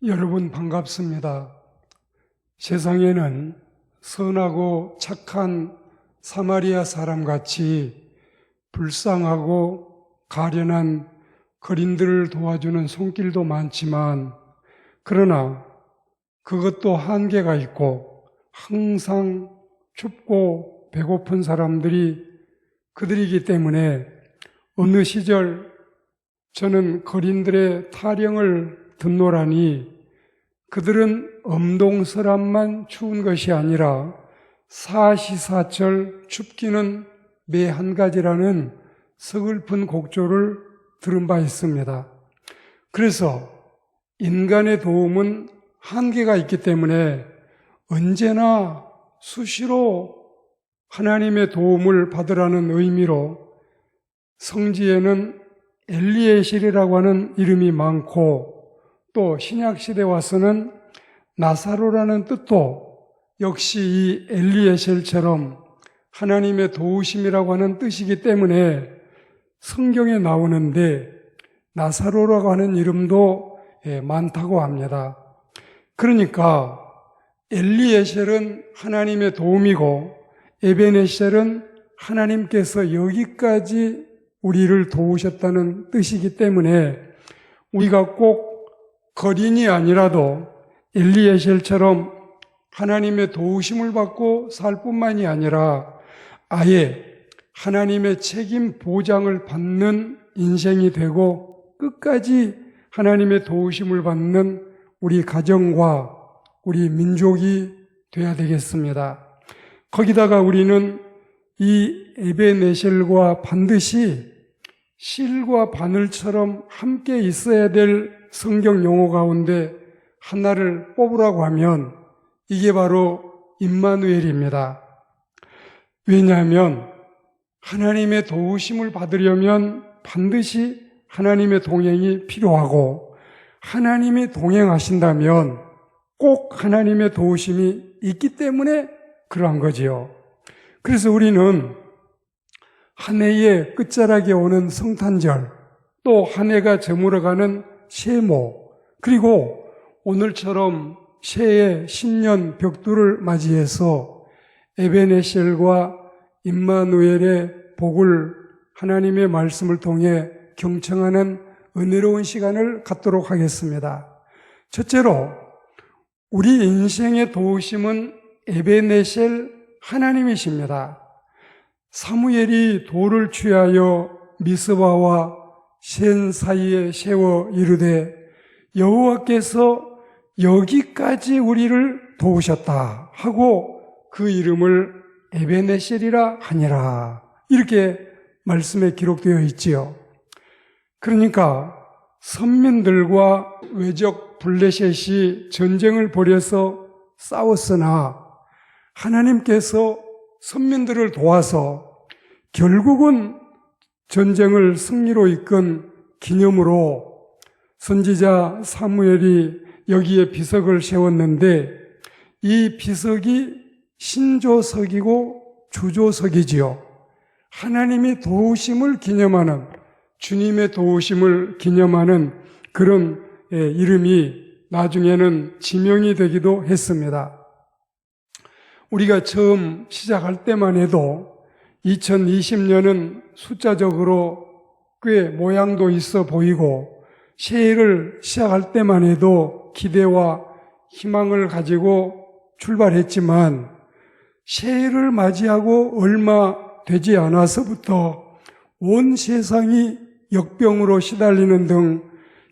여러분 반갑습니다. 세상에는 선하고 착한 사마리아 사람같이 불쌍하고 가련한 거린들을 도와주는 손길도 많지만, 그러나 그것도 한계가 있고 항상 춥고 배고픈 사람들이 그들이기 때문에 어느 시절 저는 거린들의 타령을 듣노라니 그들은 엄동설함만 추운 것이 아니라 사시사철 춥기는 매 한 가지라는 서글픈 곡조를 들은 바 있습니다. 그래서 인간의 도움은 한계가 있기 때문에 언제나 수시로 하나님의 도움을 받으라는 의미로 성지에는 엘리에셀이라고 하는 이름이 많고, 또 신약시대에 와서는 나사로라는 뜻도 역시 이 엘리에셀처럼 하나님의 도우심이라고 하는 뜻이기 때문에 성경에 나오는데 나사로라고 하는 이름도 많다고 합니다. 그러니까 엘리에셀은 하나님의 도움이고 에베네셀은 하나님께서 여기까지 우리를 도우셨다는 뜻이기 때문에 우리가 꼭 거린이 아니라도 엘리에셀처럼 하나님의 도우심을 받고 살 뿐만이 아니라 아예 하나님의 책임 보장을 받는 인생이 되고 끝까지 하나님의 도우심을 받는 우리 가정과 우리 민족이 돼야 되겠습니다. 거기다가 우리는 이 에베네셀과 반드시 실과 바늘처럼 함께 있어야 될 성경 용어 가운데 하나를 뽑으라고 하면 이게 바로 임마누엘입니다. 왜냐하면 하나님의 도우심을 받으려면 반드시 하나님의 동행이 필요하고, 하나님이 동행하신다면 꼭 하나님의 도우심이 있기 때문에 그러한 거지요. 그래서 우리는 한 해의 끝자락에 오는 성탄절, 또 한 해가 저물어가는 세모, 그리고 오늘처럼 새해 신년 벽두를 맞이해서 에베네셀과 임마누엘의 복을 하나님의 말씀을 통해 경청하는 은혜로운 시간을 갖도록 하겠습니다. 첫째로 우리 인생의 도우심은 에베네셀 하나님이십니다. 사무엘이 돌을 취하여 미스바와 센 사이에 세워 이르되 여호와께서 여기까지 우리를 도우셨다 하고 그 이름을 에베네셀이라 하니라, 이렇게 말씀에 기록되어 있지요. 그러니까 선민들과 외적 블레셋이 전쟁을 벌여서 싸웠으나 하나님께서 선민들을 도와서 결국은 전쟁을 승리로 이끈 기념으로 선지자 사무엘이 여기에 비석을 세웠는데, 이 비석이 신조석이고 주조석이지요. 하나님이 도우심을 기념하는, 주님의 도우심을 기념하는 그런 이름이 나중에는 지명이 되기도 했습니다. 우리가 처음 시작할 때만 해도 2020년은 숫자적으로 꽤 모양도 있어 보이고, 새해를 시작할 때만 해도 기대와 희망을 가지고 출발했지만 새해를 맞이하고 얼마 되지 않아서부터 온 세상이 역병으로 시달리는 등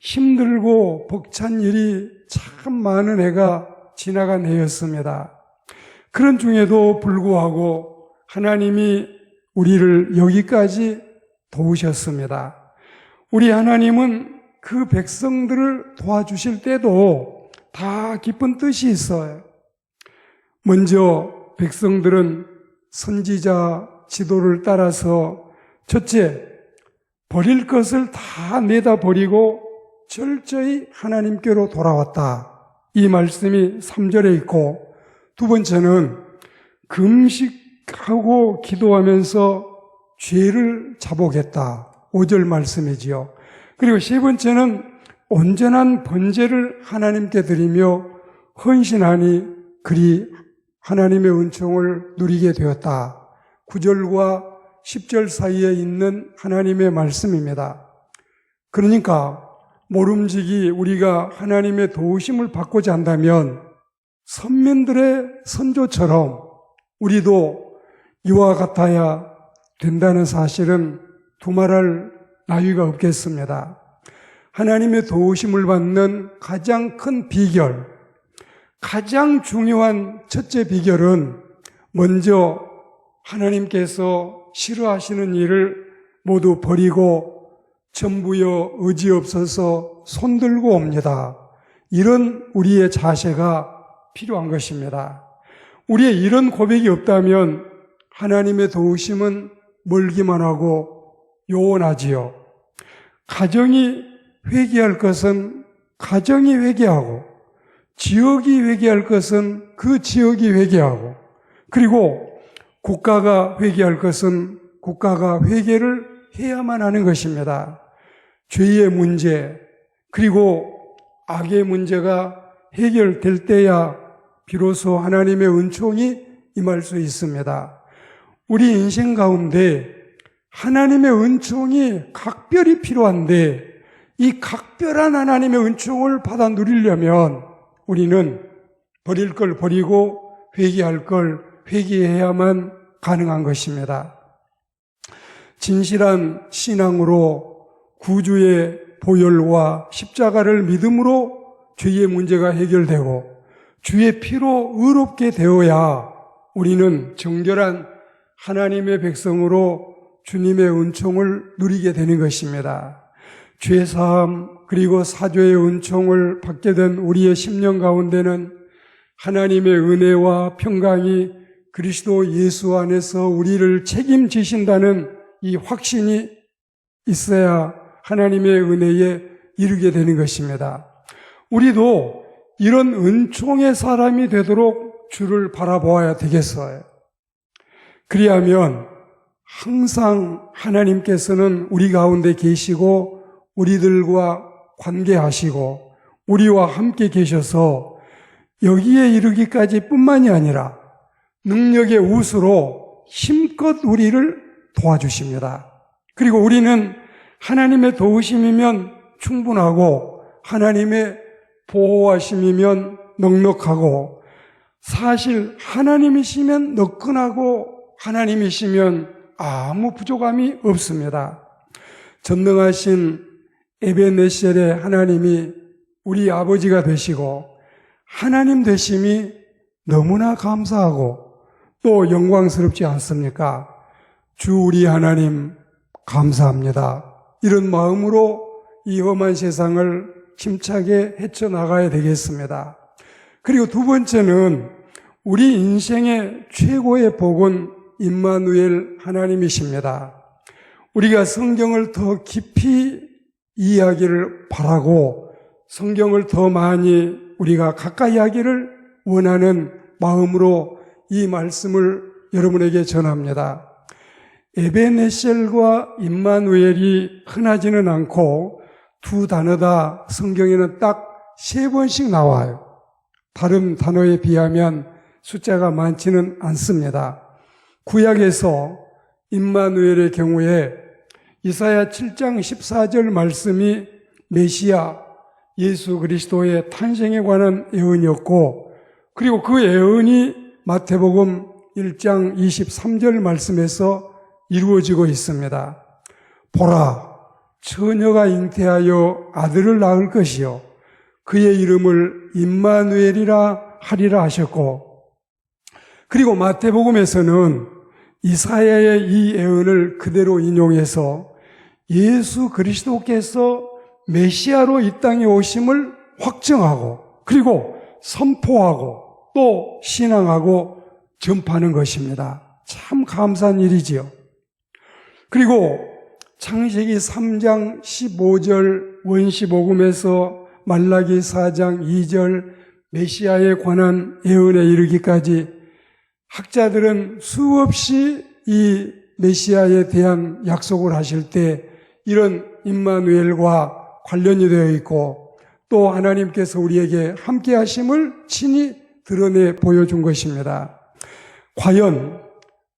힘들고 벅찬 일이 참 많은 해가 지나간 해였습니다. 그런 중에도 불구하고 하나님이 우리를 여기까지 도우셨습니다. 우리 하나님은 그 백성들을 도와주실 때도 다 깊은 뜻이 있어요. 먼저 백성들은 선지자 지도를 따라서 첫째, 버릴 것을 다 내다 버리고 철저히 하나님께로 돌아왔다. 이 말씀이 3절에 있고, 두 번째는 금식하고 기도하면서 죄를 자복했다. 5절 말씀이지요. 그리고 세 번째는 온전한 번제를 하나님께 드리며 헌신하니 그리 하나님의 은총을 누리게 되었다. 9절과 10절 사이에 있는 하나님의 말씀입니다. 그러니까 모름지기 우리가 하나님의 도우심을 받고자 한다면 선민들의 선조처럼 우리도 이와 같아야 된다는 사실은 두말할 나위가 없겠습니다. 하나님의 도우심을 받는 가장 큰 비결, 가장 중요한 첫째 비결은 먼저 하나님께서 싫어하시는 일을 모두 버리고 전부여 의지 없어서 손들고 옵니다. 이런 우리의 자세가 필요한 것입니다. 우리의 이런 고백이 없다면 하나님의 도우심은 멀기만 하고 요원하지요. 가정이 회개할 것은 가정이 회개하고, 지역이 회개할 것은 그 지역이 회개하고, 그리고 국가가 회개할 것은 국가가 회개를 해야만 하는 것입니다. 죄의 문제, 그리고 악의 문제가 해결될 때야 비로소 하나님의 은총이 임할 수 있습니다. 우리 인생 가운데 하나님의 은총이 각별히 필요한데 이 각별한 하나님의 은총을 받아 누리려면 우리는 버릴 걸 버리고 회개할 걸 회개해야만 가능한 것입니다. 진실한 신앙으로 구주의 보혈과 십자가를 믿음으로 죄의 문제가 해결되고 주의 피로 의롭게 되어야 우리는 정결한 하나님의 백성으로 주님의 은총을 누리게 되는 것입니다. 죄사함 그리고 사죄의 은총을 받게 된 우리의 심령 가운데는 하나님의 은혜와 평강이 그리스도 예수 안에서 우리를 책임지신다는 이 확신이 있어야 하나님의 은혜에 이르게 되는 것입니다. 우리도 이런 은총의 사람이 되도록 주를 바라보아야 되겠어요. 그리하면 항상 하나님께서는 우리 가운데 계시고 우리들과 관계하시고 우리와 함께 계셔서 여기에 이르기까지 뿐만이 아니라 능력의 우수로 힘껏 우리를 도와주십니다. 그리고 우리는 하나님의 도우심이면 충분하고 하나님의 보호하심이면 넉넉하고 사실 하나님이시면 너끈하고 하나님이시면 아무 부족함이 없습니다. 전능하신 에베네셀의 하나님이 우리 아버지가 되시고 하나님 되심이 너무나 감사하고 또 영광스럽지 않습니까? 주 우리 하나님 감사합니다. 이런 마음으로 이 험한 세상을 힘차게 헤쳐나가야 되겠습니다. 그리고 두 번째는 우리 인생의 최고의 복은 임마누엘 하나님이십니다. 우리가 성경을 더 깊이 이해하기를 바라고 성경을 더 많이 우리가 가까이 하기를 원하는 마음으로 이 말씀을 여러분에게 전합니다. 에베네셀과 임마누엘이 흔하지는 않고 두 단어 다 성경에는 딱 3번씩 나와요. 다른 단어에 비하면 숫자가 많지는 않습니다. 구약에서 임마누엘의 경우에 이사야 7장 14절 말씀이 메시아 예수 그리스도의 탄생에 관한 예언이었고 그리고 그 예언이 마태복음 1장 23절 말씀에서 이루어지고 있습니다. 보라, 처녀가 잉태하여 아들을 낳을 것이요 그의 이름을 임마누엘이라 하리라 하셨고 그리고 마태복음에서는 이사야의 이 예언을 그대로 인용해서 예수 그리스도께서 메시아로 이 땅에 오심을 확정하고 그리고 선포하고 또 신앙하고 전파하는 것입니다. 참 감사한 일이지요. 그리고 창세기 3장 15절 원시복음에서 말라기 4장 2절 메시아에 관한 예언에 이르기까지 학자들은 수없이 이 메시아에 대한 약속을 하실 때 이런 임마누엘과 관련이 되어 있고 또 하나님께서 우리에게 함께 하심을 친히 드러내 보여준 것입니다. 과연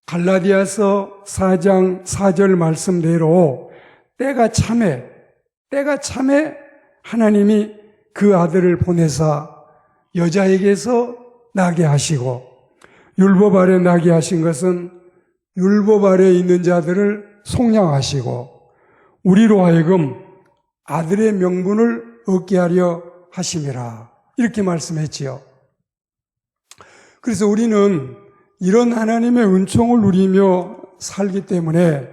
갈라디아서 4장 4절 말씀대로 때가 참에 하나님이 그 아들을 보내사 여자에게서 나게 하시고, 율법 아래 나게 하신 것은 율법 아래 있는 자들을 속량하시고 우리로 하여금 아들의 명분을 얻게 하려 하심이라, 이렇게 말씀했지요. 그래서 우리는 이런 하나님의 은총을 누리며 살기 때문에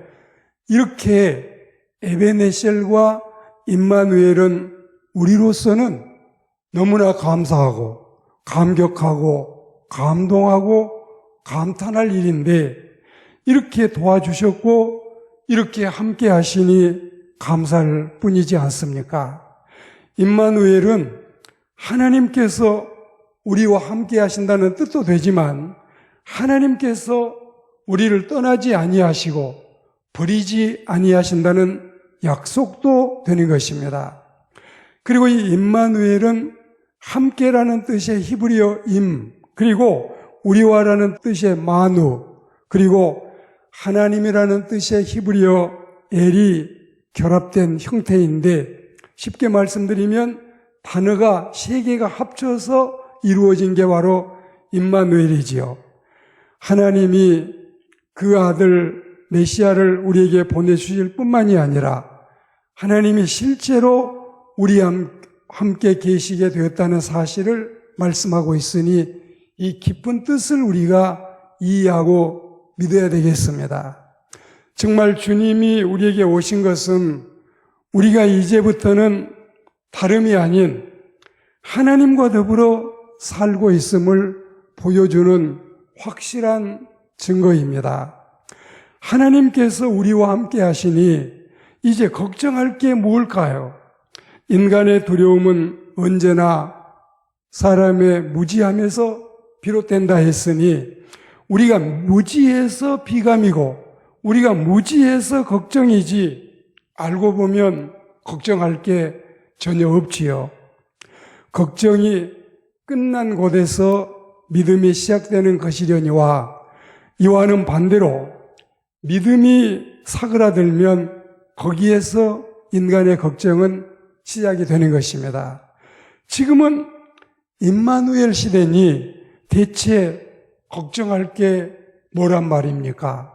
이렇게 에베네셀과 임마누엘은 우리로서는 너무나 감사하고 감격하고 감동하고 감탄할 일인데, 이렇게 도와주셨고 이렇게 함께 하시니 감사할 뿐이지 않습니까? 임마누엘은 하나님께서 우리와 함께 하신다는 뜻도 되지만 하나님께서 우리를 떠나지 아니하시고 버리지 아니하신다는 약속도 되는 것입니다. 그리고 이 임마누엘은 함께라는 뜻의 히브리어 임, 그리고 우리와라는 뜻의 마누, 그리고 하나님이라는 뜻의 히브리어 엘이 결합된 형태인데, 쉽게 말씀드리면 단어가 세 개가 합쳐서 이루어진 게 바로 임마누엘이지요. 하나님이 그 아들 메시아를 우리에게 보내주실 뿐만이 아니라 하나님이 실제로 우리와 함께 계시게 되었다는 사실을 말씀하고 있으니 이 깊은 뜻을 우리가 이해하고 믿어야 되겠습니다. 정말 주님이 우리에게 오신 것은 우리가 이제부터는 다름이 아닌 하나님과 더불어 살고 있음을 보여주는 확실한 증거입니다. 하나님께서 우리와 함께 하시니 이제 걱정할 게 뭘까요? 인간의 두려움은 언제나 사람의 무지함에서 비롯된다 했으니 우리가 무지해서 비감이고 우리가 무지해서 걱정이지, 알고 보면 걱정할 게 전혀 없지요. 걱정이 끝난 곳에서 믿음이 시작되는 것이려니와, 이와는 반대로 믿음이 사그라들면 거기에서 인간의 걱정은 시작이 되는 것입니다. 지금은 임마누엘 시대니 대체 걱정할 게 뭐란 말입니까?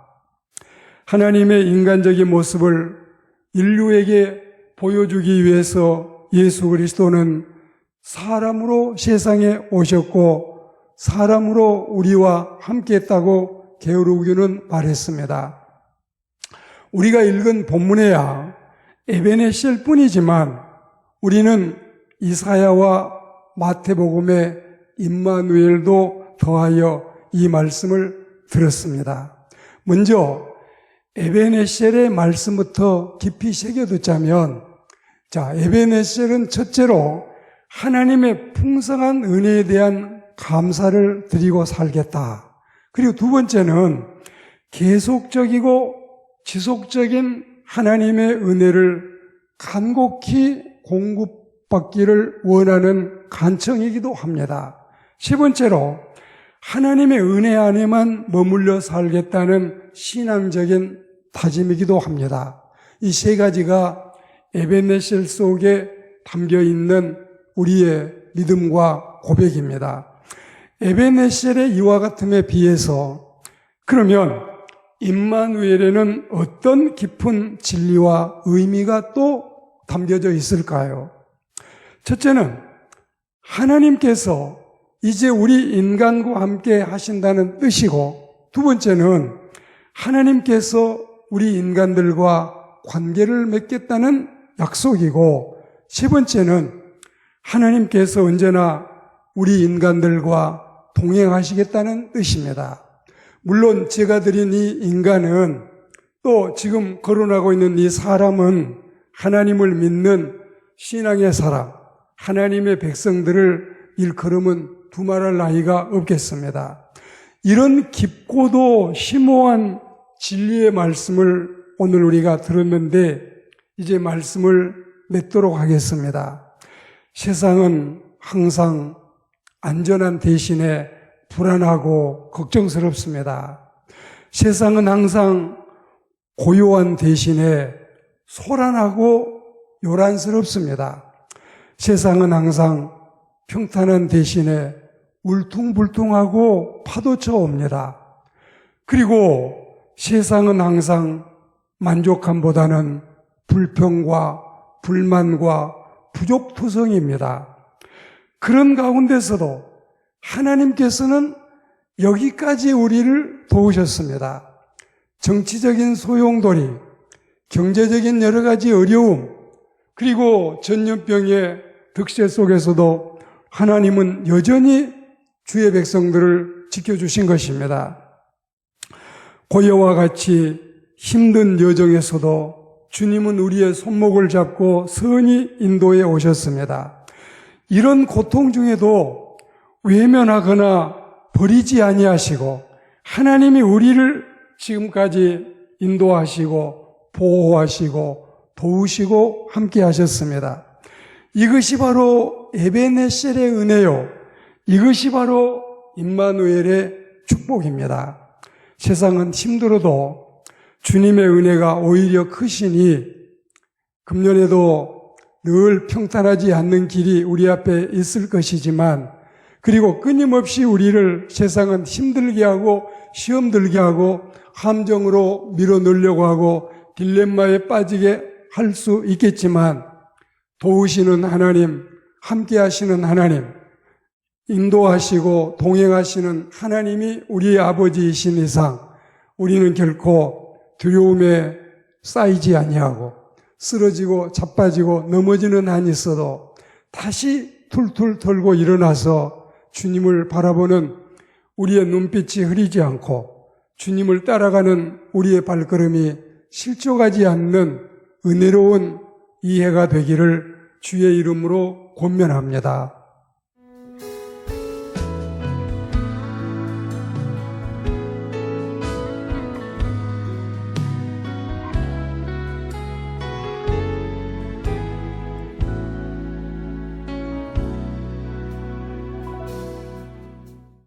하나님의 인간적인 모습을 인류에게 보여주기 위해서 예수 그리스도는 사람으로 세상에 오셨고 사람으로 우리와 함께했다고 게으르기는 말했습니다. 우리가 읽은 본문에야 에베네셀 뿐이지만 우리는 이사야와 마태복음의 임마누엘도 더하여 이 말씀을 들었습니다. 먼저 에베네셀의 말씀부터 깊이 새겨듣자면, 에베네셀은 첫째로 하나님의 풍성한 은혜에 대한 감사를 드리고 살겠다. 그리고 두 번째는 계속적이고 지속적인 하나님의 은혜를 간곡히 공급받기를 원하는 간청이기도 합니다. 세 번째로 하나님의 은혜 안에만 머물러 살겠다는 신앙적인 다짐이기도 합니다. 이 세 가지가 에베네셀 속에 담겨 있는 우리의 믿음과 고백입니다. 에베네셀의 이와 같음에 비해서 그러면 임마누엘에는 어떤 깊은 진리와 의미가 또 담겨져 있을까요? 첫째는 하나님께서 이제 우리 인간과 함께 하신다는 뜻이고, 두 번째는 하나님께서 우리 인간들과 관계를 맺겠다는 약속이고, 세 번째는 하나님께서 언제나 우리 인간들과 동행하시겠다는 뜻입니다. 물론 제가 드린 이 인간은, 또 지금 거론하고 있는 이 사람은 하나님을 믿는 신앙의 사람, 하나님의 백성들을 일컬으면 두말할 나위가 없겠습니다. 이런 깊고도 심오한 진리의 말씀을 오늘 우리가 들었는데 이제 말씀을 맺도록 하겠습니다. 세상은 항상 안전한 대신에 불안하고 걱정스럽습니다. 세상은 항상 고요한 대신에 소란하고 요란스럽습니다. 세상은 항상 평탄한 대신에 울퉁불퉁하고 파도쳐 옵니다. 그리고 세상은 항상 만족함보다는 불평과 불만과 부족투성입니다. 그런 가운데서도 하나님께서는 여기까지 우리를 도우셨습니다. 정치적인 소용돌이, 경제적인 여러 가지 어려움, 그리고 전염병의 득세 속에서도 하나님은 여전히 주의 백성들을 지켜주신 것입니다. 고요와 같이 힘든 여정에서도 주님은 우리의 손목을 잡고 선히 인도해 오셨습니다. 이런 고통 중에도 외면하거나 버리지 아니하시고 하나님이 우리를 지금까지 인도하시고 보호하시고 도우시고 함께 하셨습니다. 이것이 바로 에베네셀의 은혜요. 이것이 바로 임마누엘의 축복입니다. 세상은 힘들어도 주님의 은혜가 오히려 크시니 금년에도 늘 평탄하지 않는 길이 우리 앞에 있을 것이지만 그리고 끊임없이 우리를 세상은 힘들게 하고 시험 들게 하고 함정으로 밀어넣으려고 하고 딜레마에 빠지게 할 수 있겠지만 도우시는 하나님, 함께 하시는 하나님, 인도하시고 동행하시는 하나님이 우리의 아버지이신 이상 우리는 결코 두려움에 쌓이지 아니하고 쓰러지고 자빠지고 넘어지는 한이 있어도 다시 툴툴 털고 일어나서 주님을 바라보는 우리의 눈빛이 흐리지 않고 주님을 따라가는 우리의 발걸음이 실족하지 않는 은혜로운 이해가 되기를 주의 이름으로 권면합니다.